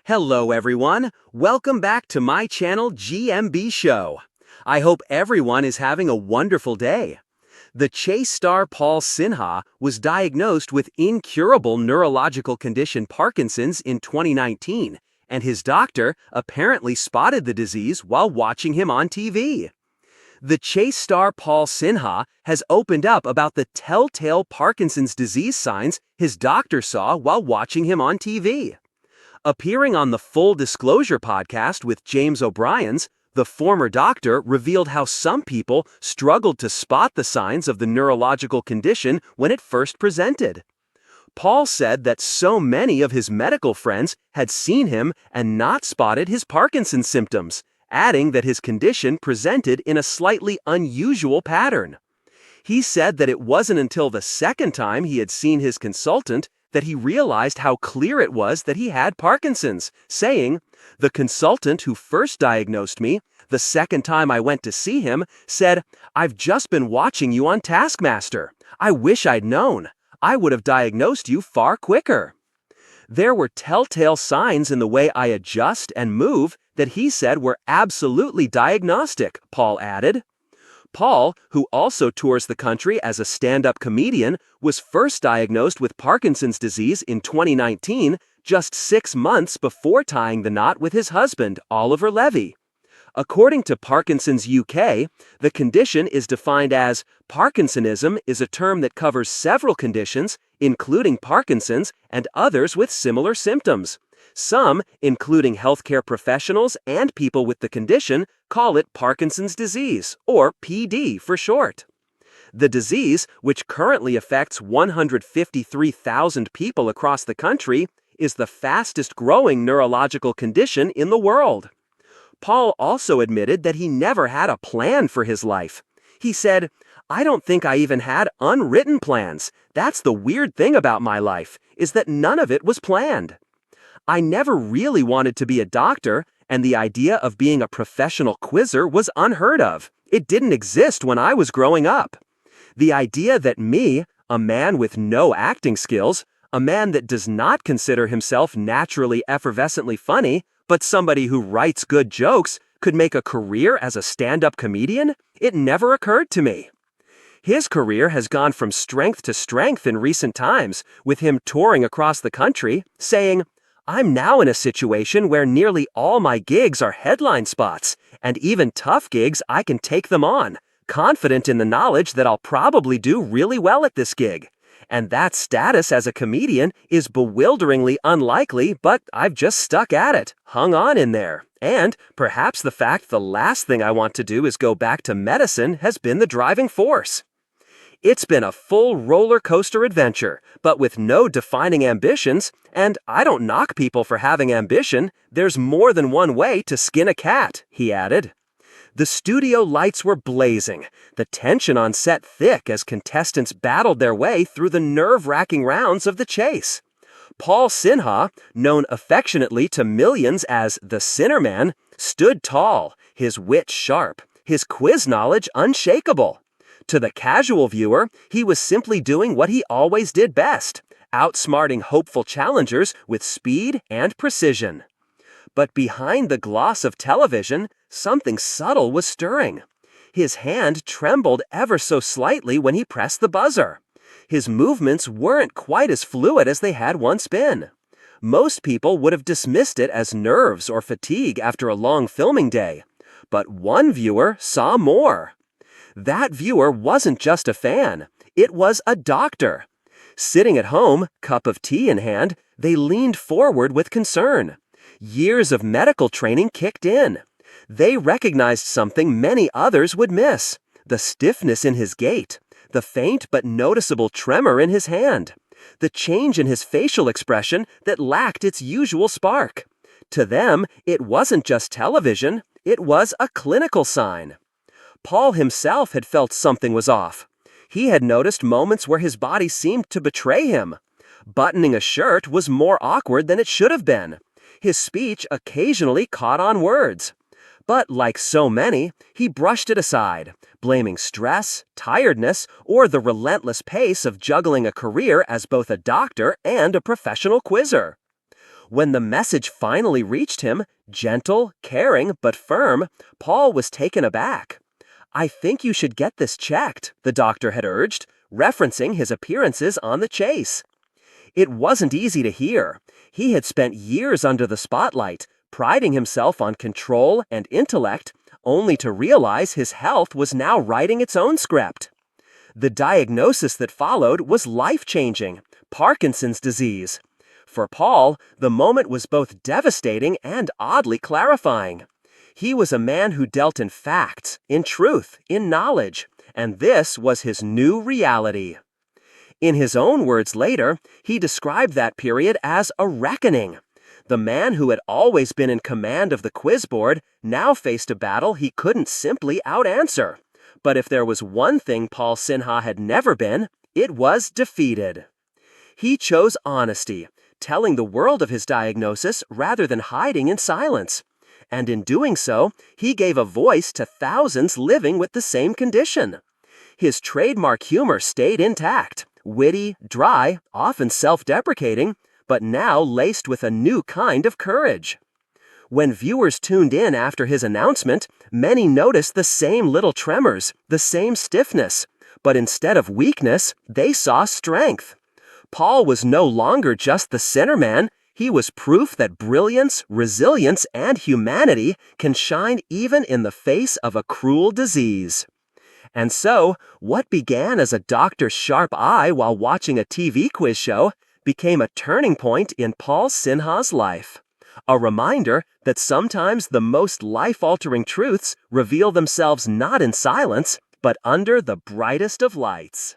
Hello everyone, welcome back to my channel GMB SHOW. I hope everyone is having a wonderful day. The chase star Paul Sinha was diagnosed with incurable neurological condition Parkinson's in 2019, and his doctor apparently spotted the disease while watching him on TV. The chase star Paul Sinha has opened up about the telltale Parkinson's disease signs his doctor saw while watching him on TV. Appearing on the Full Disclosure podcast with James O'Brien's, the former doctor revealed how some people struggled to spot the signs of the neurological condition when it first presented. Paul said that so many of his medical friends had seen him and not spotted his Parkinson's symptoms, adding that his condition presented in a slightly unusual pattern. He said that it wasn't until the second time he had seen his consultant that he realized how clear it was that he had Parkinson's, saying, "The consultant who first diagnosed me, the second time I went to see him, said, 'I've just been watching you on Taskmaster. I wish I'd known. I would have diagnosed you far quicker.' There were telltale signs in the way I adjust and move that he said were absolutely diagnostic," Paul added. Paul, who also tours the country as a stand-up comedian, was first diagnosed with Parkinson's disease in 2019, just 6 months before tying the knot with his husband, Oliver Levy. According to Parkinson's UK, the condition is defined as Parkinsonism is a term that covers several conditions, including Parkinson's and others with similar symptoms. Some, including healthcare professionals and people with the condition, call it Parkinson's disease, or PD for short. The disease, which currently affects 153,000 people across the country, is the fastest-growing neurological condition in the world. Paul also admitted that he never had a plan for his life. He said, "I don't think I even had unwritten plans. That's the weird thing about my life, is that none of it was planned. I never really wanted to be a doctor, and the idea of being a professional quizzer was unheard of. It didn't exist when I was growing up. The idea that me, a man with no acting skills, a man that does not consider himself naturally effervescently funny, but somebody who writes good jokes, could make a career as a stand-up comedian, it never occurred to me." His career has gone from strength to strength in recent times, with him touring across the country, saying, "I'm now in a situation where nearly all my gigs are headline spots, and even tough gigs I can take them on, confident in the knowledge that I'll probably do really well at this gig. And that status as a comedian is bewilderingly unlikely, but I've just stuck at it, hung on in there. And perhaps the fact the last thing I want to do is go back to medicine has been the driving force. It's been a full roller coaster adventure, but with no defining ambitions, and I don't knock people for having ambition. There's more than one way to skin a cat," he added. The studio lights were blazing, the tension on set thick as contestants battled their way through the nerve-wracking rounds of the chase. Paul Sinha, known affectionately to millions as the Sinnerman, stood tall, his wit sharp, his quiz knowledge unshakable. To the casual viewer, he was simply doing what he always did best, outsmarting hopeful challengers with speed and precision. But behind the gloss of television, something subtle was stirring. His hand trembled ever so slightly when he pressed the buzzer. His movements weren't quite as fluid as they had once been. Most people would have dismissed it as nerves or fatigue after a long filming day. But one viewer saw more. That viewer wasn't just a fan, it was a doctor. Sitting at home, cup of tea in hand, they leaned forward with concern. Years of medical training kicked in. They recognized something many others would miss: the stiffness in his gait, the faint but noticeable tremor in his hand, the change in his facial expression that lacked its usual spark. To them, it wasn't just television, it was a clinical sign. Paul himself had felt something was off. He had noticed moments where his body seemed to betray him. Buttoning a shirt was more awkward than it should have been. His speech occasionally caught on words. But like so many, he brushed it aside, blaming stress, tiredness, or the relentless pace of juggling a career as both a doctor and a professional quizzer. When the message finally reached him, gentle, caring, but firm, Paul was taken aback. "I think you should get this checked," the doctor had urged, referencing his appearances on the chase. It wasn't easy to hear. He had spent years under the spotlight, priding himself on control and intellect, only to realize his health was now writing its own script. The diagnosis that followed was life-changing: Parkinson's disease. For Paul, the moment was both devastating and oddly clarifying. He was a man who dealt in facts, in truth, in knowledge, and this was his new reality. In his own words later, he described that period as a reckoning. The man who had always been in command of the quiz board now faced a battle he couldn't simply out-answer. But if there was one thing Paul Sinha had never been, it was defeated. He chose honesty, telling the world of his diagnosis rather than hiding in silence. And in doing so, he gave a voice to thousands living with the same condition. His trademark humor stayed intact, witty, dry, often self-deprecating, but now laced with a new kind of courage. When viewers tuned in after his announcement, many noticed the same little tremors, the same stiffness, but instead of weakness, they saw strength. Paul was no longer just the sinner man. He was proof that brilliance, resilience, and humanity can shine even in the face of a cruel disease. And so, what began as a doctor's sharp eye while watching a TV quiz show became a turning point in Paul Sinha's life. A reminder that sometimes the most life-altering truths reveal themselves not in silence, but under the brightest of lights.